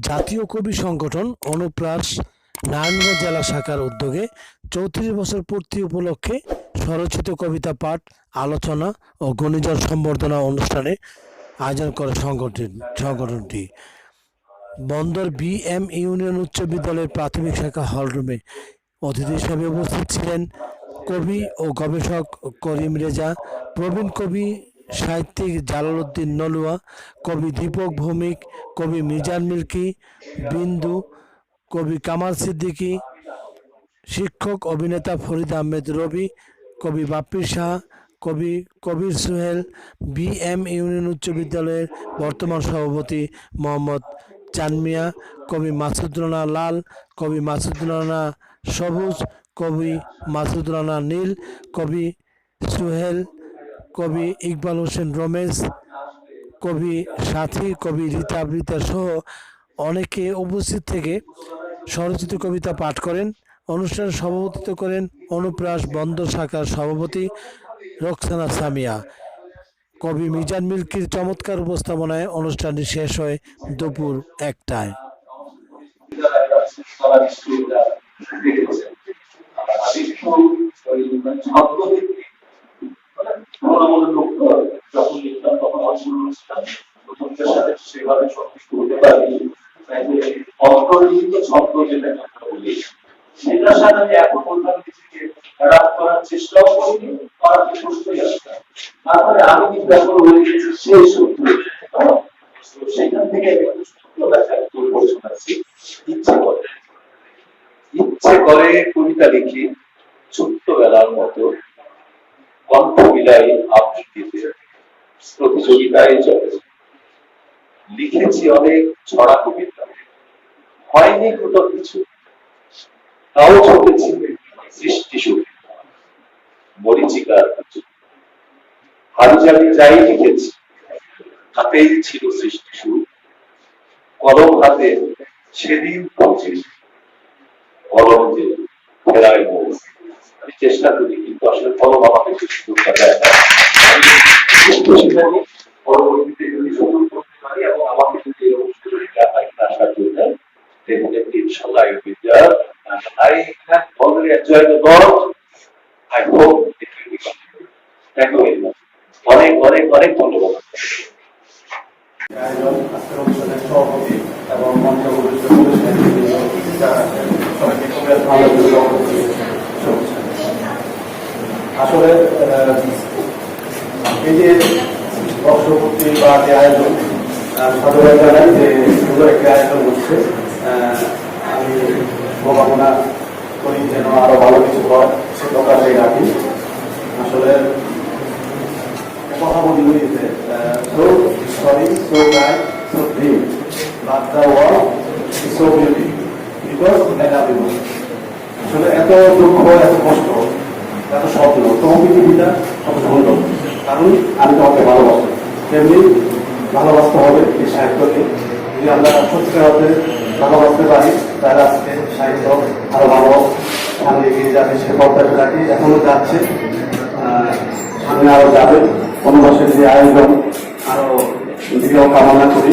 জাতীয় কবি সংগঠন অনুপ্রাস নারায়ণগঞ্জ জেলা শাখার উদ্যোগে ৩৪ বছর পূর্তি উপলক্ষে স্বরচিত কবিতা পাঠ, আলোচনা ও গুণীজন সম্বর্ধনা অনুষ্ঠানে আয়োজন করে সংগঠনটি। বন্দর বিএম ইউনিয়ন উচ্চ বিদ্যালয়ের প্রাথমিক শাখা হলরুমে অতিথি হিসেবে উপস্থিত ছিলেন কবি ও গবেষক করিম রেজা, প্রবীণ কবি সাহিত্যিক জালালউদ্দিন নলুয়া, কবি দীপক ভৌমিক, কবি মিজান মিল্কি, বিন্দু, কবি কামাল সিদ্দিকী, শিক্ষক অভিনেতা ফরিদ আহমেদ রবি, কবি বাপ্পি শাহ, কবি কবির সোহেল, বিএম ইউনিয়ন উচ্চ বিদ্যালয়ের বর্তমান সভাপতি মোহাম্মদ চানমিয়া, কবি মাসুদ রানা লাল, কবি মাসুদ রানা সবুজ, কবি মাসুদ রানা নীল, কবি সোহেল, কবি ইকবাল হোসেন রমেশ, কবি সাথী, কবি রীতা আবৃতা সহ অনেকে উপস্থিত থেকে স্বরচিত কবিতা পাঠ করেন। অনুষ্ঠানে সভাপতিত্ব করেন অনুপ্রাস বন্দর শাখার সভাপতি রোকসানা সামিয়া। কবি মিজান মিল্কির চমৎকার উপস্থাপনায় অনুষ্ঠানটি শেষ হয় দুপুর ১টায়। সেটার সাথে আমি এখন বললাম নিজেকে রাগ করার চেষ্টাও করিনি, করার সুস্থই আসতাম। তারপরে আমি কিন্তু এখন হয়ে গেছি সেই সত্য। সেখান থেকে ইচ্ছে করে কবিতা লিখি ছোট্টবেলার মতো, কণ্ঠ বিলাই আবৃত্তিতে প্রতিযোগিতায় চলে। লিখেছি অনেক ছড়া কবিতা, হয়নি কোথাও কিছু, তাও চলেছি সৃষ্টি শুরু মরিচিকার কিছু। হারিজানি যাই লিখেছি, হাতেই ছিল সৃষ্টি শুরু। কলম হাতে সেদিন পৌঁছে কলম যে ফেরায় মোড়। আমি চেষ্টা করি, কিন্তু আসলে কলম আমাকে সুযোগটা দেয় না। পরবর্তীতে যদি সুযোগ করতে পারি এবং আমাকে যদি এই অনুষ্ঠানে আসার জন্য, definitely inshallah I will be there, and I have already enjoyed the Lord. I hope it will be continued. Thank you very much. অনেক অনেক অনেক ধন্যবাদ। সভাপতি এবং আসলে এই যে বর্ষপূর্তি বা যে আয়োজন, সাধুবাদ জানাই যে সুন্দর একটি আয়োজন হচ্ছে। আমি কামনা করি যেন আরো ভালো কিছু হয়, সে প্রকাশে রাখি। আসলে কথা বলি হয়েছে so sorry, so nice, so dream, but the world is so beauty because I love you. আসলে এত দুঃখ, এত কষ্ট, এত স্বপ্ন, তোমার পৃথিবীটা কত সুন্দর, কারণ আমি তোমাকে ভালোবাসি। তেমনি ভালোবাসতে হবে এই সাহিত্যকে। যদি আমরা সত্যিকার অর্থে ভালোবাসতে পারি, তাহলে আজকে সাহিত্য আরো ভালো সামনে এগিয়ে যাবে। সে প্রত্যাশা রাখি, এখনো যাচ্ছে, সামনে আরো যাবে। অনুবাসের যে আয়োজন আরো দৃঢ় কামনা করি।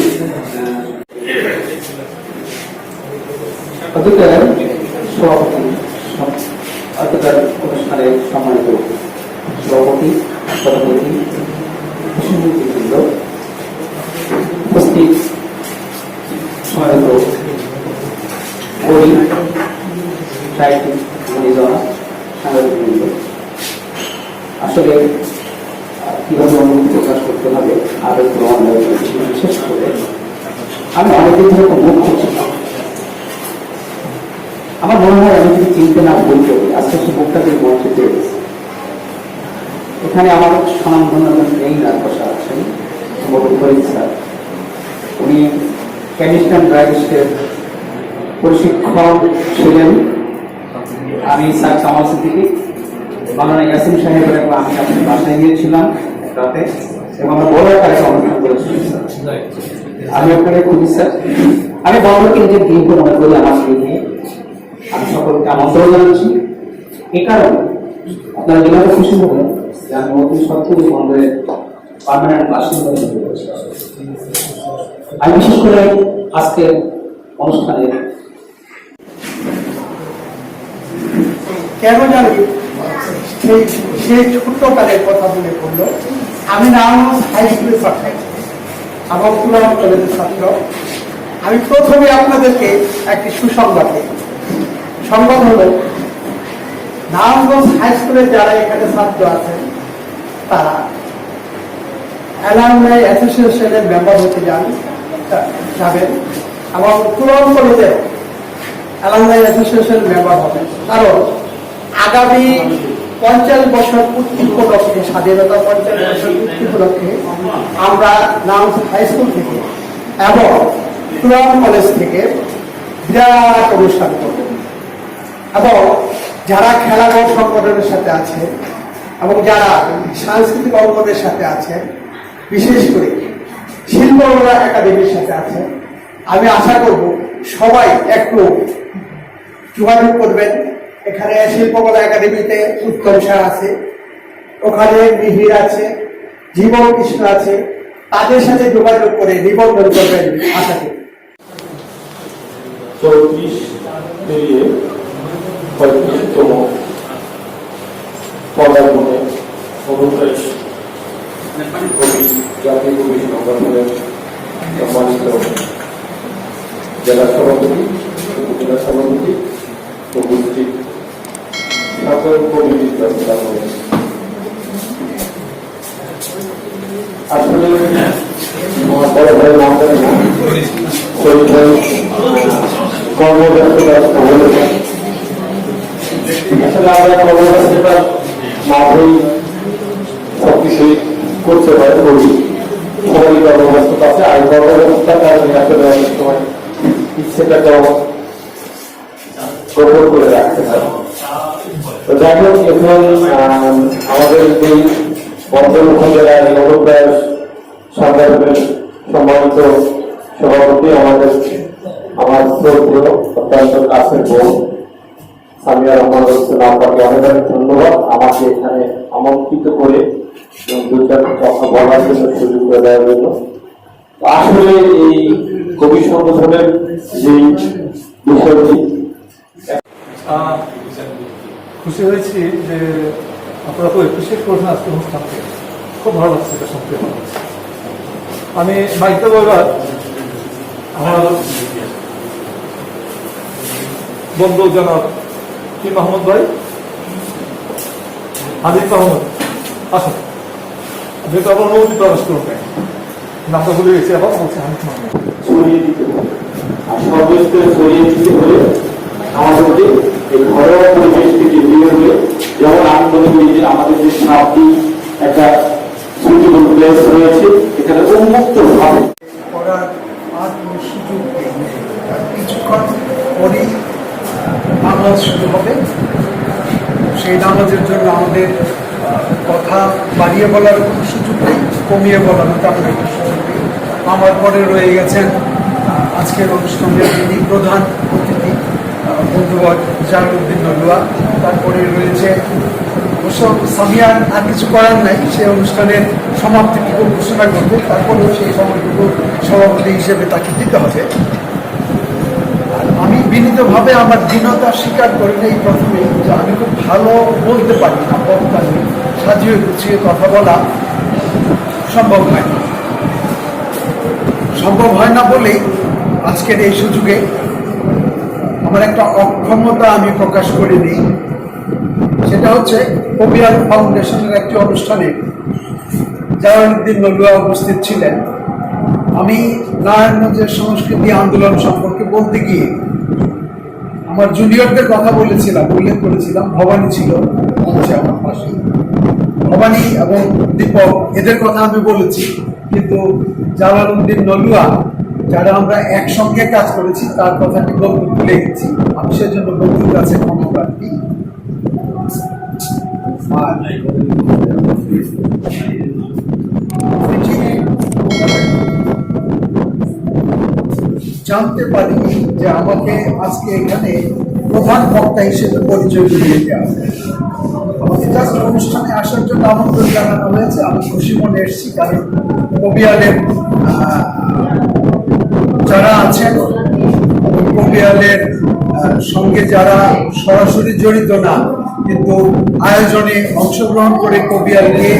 অনুষ্ঠানে সম্মানিত সভাপতি, সভাপতি, উপস্থিত সম্মানিত কবি, সাহিত্যিক গুণীজন, সাংবাদিকবৃন্দ, আসলে কিভাবে অনুভূতি প্রকাশ করতে হবে আবেগ প্রমাণ, বিশেষ করে আমি অনেকদিন ধরে মুখ করছিলাম। আমার মনে হয় আমি যদি চিনতে না ভুল করি, আজকে সে মুখটাকে মঞ্চে পেয়ে গেছে। এখানে আমার স্বনামধন্য এই বসা আছেন ফরিদ স্যার, উনি কেমিস্ট অ্যান্ড ড্রাইভিস্টের প্রশিক্ষক ছিলেন। আমি স্যার কামাল সিদ্দিকী, মাওলানা ইয়াসিন সাহেবের আমি আপনার বাসায় গিয়েছিলাম রাতে, এবং আমরা বড় একটা অনুষ্ঠান করেছি। আমি আপনাকে খুঁজি স্যার, আমি বড়কে নিজের গৃহ মনে করি আমার নিয়ে। আমি সকলকে আমন্ত্রণ জানাচ্ছি। এ কারণে আপনারা যেভাবে খুশি হবেন যে আমি অতি সত্তরই বন্দরের পার্মানেন্ট বাসিন্দা। আমি বিশেষ করে আজকে অনুষ্ঠানে কেন জানি সেই ছোট্টকালের কথা মনে পড়লো। আমি নারায়ণগঞ্জ হাই স্কুলের ছাত্র, আমার পুরানো কলেজের ছাত্র। আমি প্রথমে আপনাদেরকে একটি সুসংবাদ দিই। সংবাদ হলো, নারায়ণগঞ্জ হাই স্কুলের যারা এখানে ছাত্র আছেন তারা অ্যালামনাই অ্যাসোসিয়েশনের মেম্বার হতে যাবেন এবং পুরানো কলেজের অ্যালামনাই অ্যাসোসিয়েশনের মেম্বার হবেন। কারণ আগামী 45 বছর পূর্তি উপলক্ষে, স্বাধীনতা 45 বছর পূর্তি উপলক্ষে আমরা নারায়ণগঞ্জ হাই স্কুল থেকে এবং পুরানো কলেজ থেকে বিরাট অনুষ্ঠান করব এবং যারা খেলাঘর সংগঠনের সাথে আছে এবং যারা সাংস্কৃতিক অঙ্গনের সাথে আছে, বিশেষ করে শিল্পকলা একাডেমির সাথে আছে, আমি আশা করব সবাই একটু যোগাযোগ করবেন। এখানে শিল্পকলা একাডেমিতে উত্তম স্যার আছে, ওখানে মিহির আছে, জীবন কৃষ্ণ আছে, তাদের সাথে যোগাযোগ করে নিবন্ধন করবেন। আশা করি 34 পেরিয়ে 35তম পদার্পণে অনুপ্রাস কবি, জাতীয় কবি সংগঠনের সম্মানিত জেলা সভাপতি, উপজেলা সভাপতি, উপস্থিত সকল কবি বিদ্যালয়, আসলে আমার বড় ভাই নাম জানি না, কর্মব্যস্ততার আসলে আমরা কর্মব্যস্ততার মাঝেই সবকিছুই করতে পারে করি। সবাই কর্মব্যস্ততা আছে, আর কর্মব্যস্ততার কারণে আসলে অনেক সময় ইচ্ছেটাকে গোপন করে রাখতে হয়। তো যাই হোক, এখন আমাদের যে বন্ধমুখ জেলার অনুপ্রাস সংগঠনের সম্মানিত সভাপতি, আমার অত্যন্ত কাছের বোন সামিয়া রহমান হোসেন আপনাকে অনেক অনেক ধন্যবাদ আমাকে এখানে আমন্ত্রিত করে দু চারটি কথা বলার জন্য, সুযোগ করে দেওয়ার জন্য। আসলে এই কবি সংগঠনের যে বিষয়টি, খুশি হয়েছি যে আপনারা তো এপ্রিসিয়েট করছেন আজকে অনুষ্ঠানকে, খুব ভালো লাগছে এটা শুনতে। আমি মাইকটা বলবার আমার বন্ধু জনাব কি মাহমুদ ভাই, হাবিব মাহমুদ, আসুন। যেহেতু আমার অনুমতি প্রকাশ করুন, নামটা ভুলে গেছি, আবার বলছি হাবিব মাহমুদ। ছড়িয়ে দিতে হবে, আর সর্বস্তরে ছড়িয়ে দিতে হলে আমাদেরকে এই ঘরোয়া পরিবেশ থেকে বের হয়ে, যেমন আমি মনে করি যে আমাদের যে সাতটি একটা সুইটেবল প্লেস রয়েছে, এখানে উন্মুক্ত ভাবে করার আর কোনো সুযোগ নেই। কিছুক্ষণ পরেই নামাজ শুরু হবে। সেই নামাজের জন্য আমাদের কথা বাড়িয়ে বলার কোনো সুযোগ নেই, কমিয়ে বলার তেমন একটা সুযোগ নেই। আমার পরে রয়ে গেছেন আজকের অনুষ্ঠানের যিনি প্রধান অতিথি বন্ধুবর জালালউদ্দিন নলুয়া। তারপরে রয়েছে অবশ্য সামিয়ার আর কিছু করার নাই, সে অনুষ্ঠানের সমাপ্তিটুকু ঘোষণা করবে, তারপরেও সেই সময়টুকু সভাপতি হিসেবে তাকে দিতে হবে। আমি বিনীতভাবে আমার দীনতা স্বীকার করে নেই প্রথমে যে আমি খুব ভালো বলতে পারি না, বক্তানি সাজিয়ে গুছিয়ে কথা বলা সম্ভব হয় না। সম্ভব হয় না বলেই আজকের এই সুযোগে আমার একটা অক্ষমতা আমি প্রকাশ করে নিই। সেটা হচ্ছে কবিয়াল ফাউন্ডেশনের একটি অনুষ্ঠানে জালালউদ্দিন নলুয়া উপস্থিত ছিলেন। আমি নারায়ণগঞ্জের সংস্কৃতি আন্দোলন সম্পর্কে বলতে গিয়ে আমার জুনিয়রদের কথা বলেছিলাম, উল্লেখ করেছিলাম। ভবানী ছিল হচ্ছে আমার পাশে, ভবানী এবং দীপক, এদের কথা আমি বলেছি। কিন্তু জালালউদ্দিন নলুয়া, যারা আমরা একসঙ্গে কাজ করেছি, তার কথাটি বলতে ভুলে গেছি। আমি সেজন্য বন্ধুর কাছে ক্ষমা প্রার্থী। জানতে পারি যে আমাকে আজকে এখানে প্রধান বক্তা হিসেবে পরিচয় করিয়ে দেওয়া হবে। আমাকে জাস্ট অনুষ্ঠানে আসার জন্য আমন্ত্রণ জানানো হয়েছে। আমি খুশি মনে এসেছি, কারণ কবিয়ালের যারা আছেন কবিয়ালের সঙ্গে যারা সরাসরি জড়িত না, কিন্তু আয়োজনে অংশগ্রহণ করে কবিয়াল নিয়ে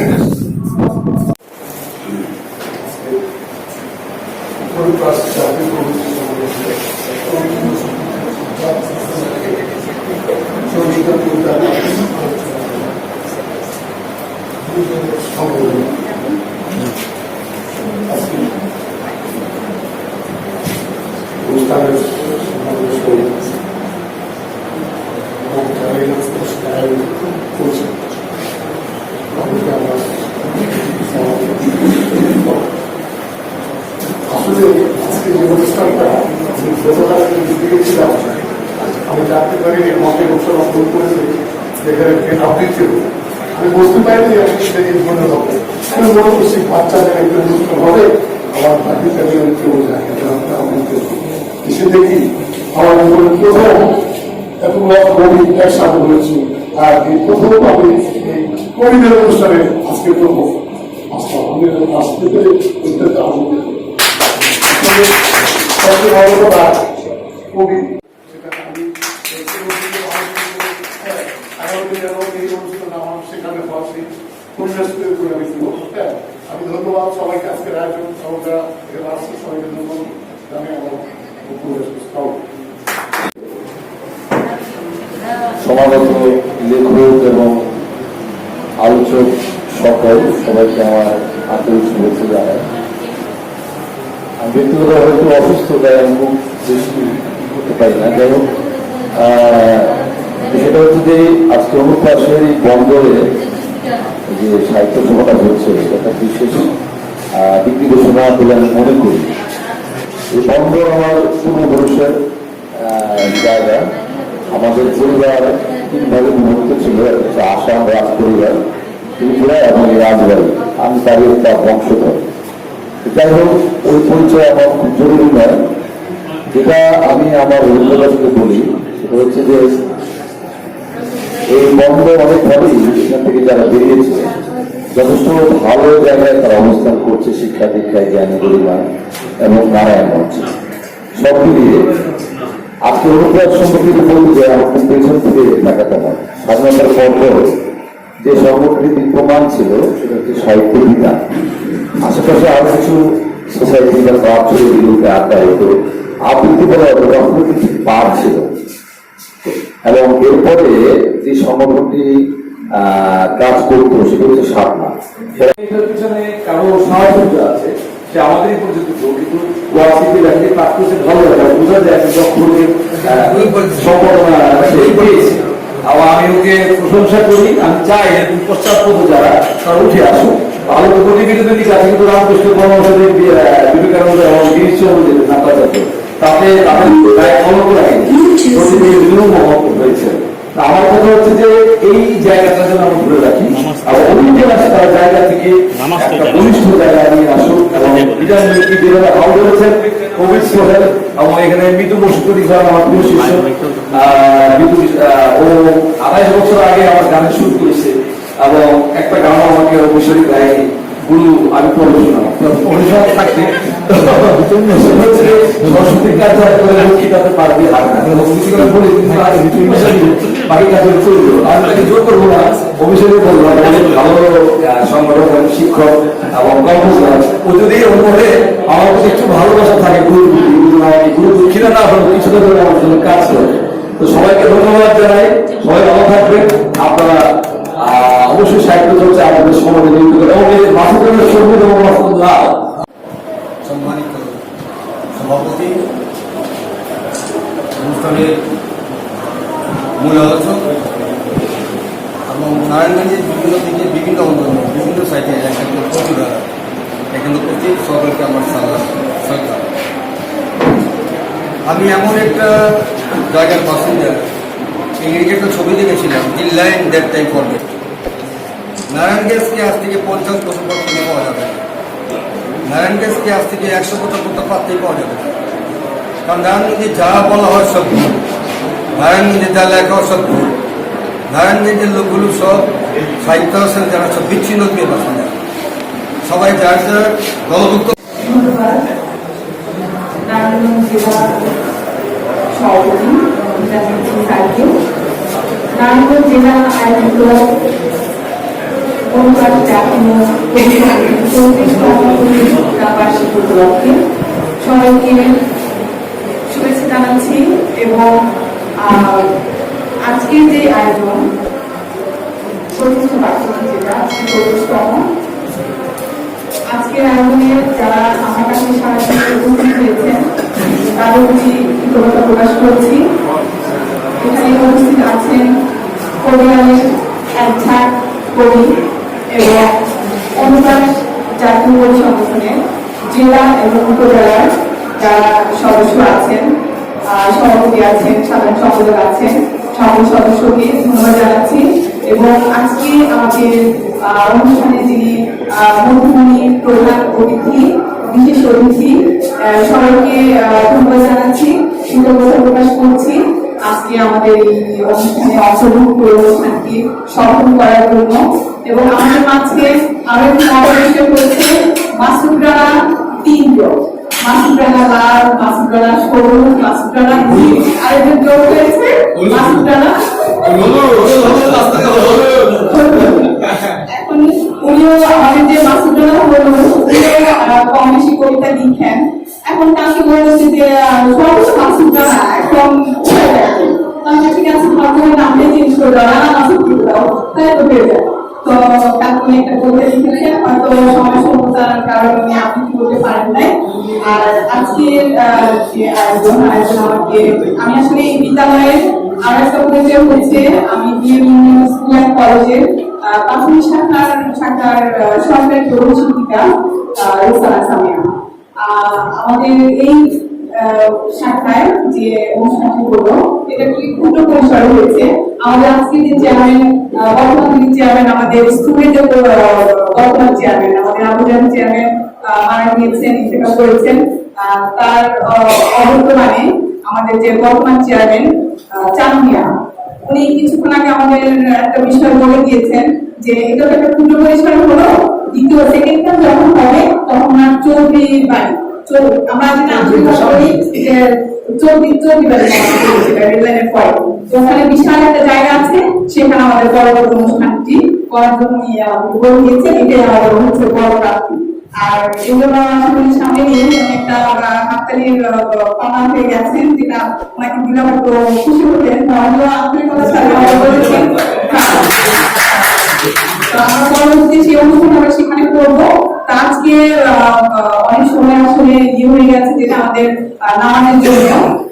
আমি জানতে পারি আমাকে অনুষ্ঠান ফোন করেছে যেখানে আপডেট ছিল। আমি বুঝতে পারিনি আমি সেদিন মনে হবে আমি মনে করছি বাচ্চাদের একটা অনুষ্ঠান হবে, আমার বাড়িতে কেউ যায় এসে দেখি আমার প্রথম এতগুলো কবি একসাথে হয়েছি। আর এই প্রথম আমি এই কবিদের অনুষ্ঠানে আজকে করবো আসতে পেরে সবচেয়ে বড় কথা কবি আমি ধন্যবাদ সবাইকে আজকের আয়োজন সবাইকে আসছে সবাইকে ধন্যবাদ জানি আমার সমাগত লেখক এবং আলোচক সকল সবাইকে আমার আন্তরিক শুভেচ্ছা জানাই। আমি ব্যক্তিগত হয়তো অসুস্থতায় আমি খুব বেশি করতে পারি না। যাই হোক, সেটা হচ্ছে যে আজকে অনুপ্রাসের এই বন্দরে যে সাহিত্য সভাটা হচ্ছে একটা বিশেষ দিক নির্দেশনা বলে আমি মনে করি। এই বন্দর আমার পূর্বপুরুষের জায়গা। আমাদের পরিবার তিনভাবে বিভক্ত ছিল, একটা আসাম রাজ পরিবার, ত্রিপুরা এবং রাজবাড়ি। আমি তাদের একটা বংশধর। যাই হোক, ওই পরিচয় আমার খুব জরুরি নয়। যেটা আমি আমার অভিজ্ঞতাকে বলি সেটা হচ্ছে যে এই বন্ধ অনেকভাবেই এখান থেকে যারা বেরিয়েছে যথেষ্ট ভালো জায়গায় তারা অবস্থান করছে, শিক্ষা দীক্ষায়, জ্ঞানী পরিমাণ এবং নারায়ণ মঞ্চে সব মিলিয়ে আজকে অনুপ্রাস সম্পর্কিত বলতে যে আমার খুব পেছন থেকে দেখাতে হয়। স্বাধীনতার পর যে সংগঠনটি প্রমাণ ছিল সেটা হচ্ছে সাহিত্য বিধান। আশেপাশে আরো কিছু সোসাইটি বা ক্লাব ছিল, এগুলোকে আড্ডা হতো, আবৃত্তি বলা হতো, রাজনৈতিক পার ছিল। এবং এরপরে যে সংগঠনটি কাজ করতো সেটা হচ্ছে সাধনা। এটার পিছনে কারো সাহায্য আছে, সে আমাদেরই পর্যন্ত কিন্তু ওয়াসিতে দেখে প্রাকৃতিক ভালো লাগে, বোঝা যায় সম্ভাবনা পেয়েছে। আবার আমি ওকে প্রশংসা করি। আমি চাই পশ্চাৎপদ যারা তারা উঠে আসুন। ভালো গতিবিধি দিক আছে, কিন্তু রামকৃষ্ণ পরমহংসদেব, বিবেকানন্দ এবং গিরিশচন্দ্র নাট্যাচার্য তাতে তাদের গায়ে কলঙ্ক রাখেনি, মহত্ব হয়েছে। আমার কথা হচ্ছে যে এই জায়গাটা যেন আমরা ধরে রাখি, আর অনেকে আছে তার জায়গা থেকে একটা ঘনিষ্ঠ জায়গা নিয়ে আসুক। এবং বিধান ব্যক্তি যেভাবে হাল ধরেছেন কোভিড সোহেল এবং এখানে মৃদু বসুপতি খান আমার প্রিয় শিষ্য, ও ২৮ বছর আগে আমার গানের শুরু করেছে এবং একটা গান আমাকে অবশ্যই গায়নি গুরু আমি পড়াশোনা থাকতে সরস্বতীর কাজ করে লক্ষ্মী তাতে পারবে বাকি কাজ চলবে। আমি তাকে জোর করবো না, অভিষেকে বলবো ভালো সংগঠন, শিক্ষক এবং কর্মচার ও যদি অনুভবে আমার কাছে একটু ভালোবাসা থাকে গুরু আমাকে গুরু দক্ষিণা না হলে কিছুটা ধরে আমার জন্য কাজ করে। তো সবাইকে ধন্যবাদ জানাই, সবাই ভালো থাকবেন। আপনারা অবশ্যই সাহিত্য চর্চা আপনাদের সমাজে নিয়োগ করে এবং এই মাসুদের সঙ্গে এবং মাসুদুল্লাহ সম্মানিত সভাপতি, অনুষ্ঠানের মূল আলোচক এবং নারায়ণগঞ্জের বিভিন্ন দিকে বিভিন্ন অঞ্চলে বিভিন্ন সাইটে এখানে প্রতিভা এখানে উপস্থিত সকলকে আমার সালাম শ্রদ্ধা। আমি এমন একটা জায়গার বাসিন্দা, ইংরেজি একটা ছবি দেখেছিলাম, দি লাইন দ্যাট টাইম ফরগেট। নারায়ণগঞ্জকে আজ থেকে 50 বছর পর খুঁজে পাওয়া যাবে না। নারায়ণগঞ্জকে আজ থেকে 100 বছর পর পাততেই পাওয়া যাবে না। কারণ নারায়ণগঞ্জে যা বলা হয় সব ভুল, নারায়ণগঞ্জে যা লেখা হয় সব ভুল। নারায়ণগঞ্জের লোকগুলো সব সাহিত্য আছেন যারা সব বিচ্ছিন্ন দিয়ে বাসিন্দা, সবাই যার যার দলভুক্ত। সভাপতি স্যারকে, নারায়ণগঞ্জ জেলা আয়োজিত অনুবাদ জাতীয় বার্ষিক উপলক্ষে সবাইকে শুভেচ্ছা জানাচ্ছি। এবং আজকের যে আয়োজন প্রতিষ্ঠা বার্ষিকী, যেটা ২৪তম, আজকের আয়োজনে যারা আমার কাছে সরাসরি উপস্থিত হয়েছেন তাদের প্রতি কৃতজ্ঞতা প্রকাশ করছি। এখানে উপস্থিত আছেন কোরিয়ানের একঝাঁক কবি এবং অনুবাদ জাতীয় সংগঠনের জেলা এবং উপজেলার যারা সদস্য আছেন, সভাপতি আছেন, সাধারণ সম্পাদক আছেন, সকল সদস্যকে ধন্যবাদ জানাচ্ছি। এবং আজকে আমাদের অনুষ্ঠানে যিনি মধ্যমণি প্রধান অতিথি, বিশেষ অতিথি, সবাইকে ধন্যবাদ জানাচ্ছি, কৃতজ্ঞতা প্রকাশ করছি আজকে আমাদের এই অনুষ্ঠানে অংশগ্রহণ করে অনুষ্ঠানটি সফল করার জন্য। এবং আমাদের মাঝে আরো একটি মহাবিশ্ব করেছে মাসুদ রানা ৩ জন, মাসুদ রানা লাল, মাসুদ রানা সরুন, মাসুদ রানা আরেকজন যোগ হয়েছে মাসুদ রানা। এখন উনিও আমাদের যে মাসুদ রানা হলো কম বেশি কবিতা লিখেন। এখন তাকে বলেছে যে সর্বোচ্চ মাসুদ রানা এখন ঠিক আছে, মাধ্যমে নামটা চেঞ্জ করে দাও, রানা মাসুদ করে দাও, তাই তো পেয়ে যায়। তো তাকে একটা বলতে লিখেছেন, হয়তো সময় স্বল্পতার কারণে আপনি কি বলতে পারেন নাই। আর আজকের যে আয়োজন আমাকে, আমি আসলে এই বিদ্যালয়ের আর একটা পরিচয় হয়েছে, আমি স্কুল অ্যান্ড কলেজের প্রাথমিক শাখার সরকারি তরুণ শিক্ষিকা রোসানা সামিয়া। আমাদের এই শাখায় যে অনুষ্ঠানটি হলো এটা খুবই ক্ষুদ্র পরিসরে হয়েছে। আমাদের আজকে যে চেয়ারম্যান, বর্তমান যিনি চেয়ারম্যান, আমাদের স্কুলের যে বর্তমান চেয়ারম্যান, আমাদের আবুজান চেয়ারম্যান মারা গিয়েছেন, ইন্তেকাল করেছেন, তার অবর্তমানে আমাদের যে বর্তমান চেয়ারম্যান চানমিয়া, উনি কিছুক্ষণ আগে আমাদের একটা বিষয় বলে দিয়েছেন যে এটা একটা ক্ষুদ্র পরিসরে হলো, দ্বিতীয় সেকেন্ড টার্ম যখন হবে তখন আর চৌধুরী বাড়ি, আমরা যেটা আন্তরিক ভাষা বলি চৌধুরী বাড়ি রেললাইনের পরে, ওখানে বিশাল একটা জায়গা আছে, সেখানে আমাদের পরবর্তী অনুষ্ঠানটি করার জন্য বলে দিয়েছে। এটাই আমাদের হচ্ছে বড় প্রাপ্তি। আর এগুলো সামনে নিয়ে একটা হাততালির প্রমাণ হয়ে গেছেন, যেটা ওনাকে দিলে হয়তো খুশি হতেন, তাহলেও আন্তরিকতার সাথে বলেছেন। আমরা পরবর্তী সেই অনুষ্ঠান আমরা সেখানে করবো। আজকে অনেক সময় আসলে ইয়ে হয়ে গেছে, যেটা আমাদের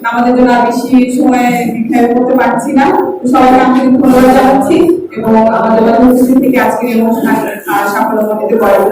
নামাজের জন্য বেশি সময় করতে পারছি না। সবাইকে আমি ধন্যবাদ জানাচ্ছি এবং আমাদের উপস্থিত থেকে আজকের এই অনুষ্ঠান সাফল্য দিতে পারবেন।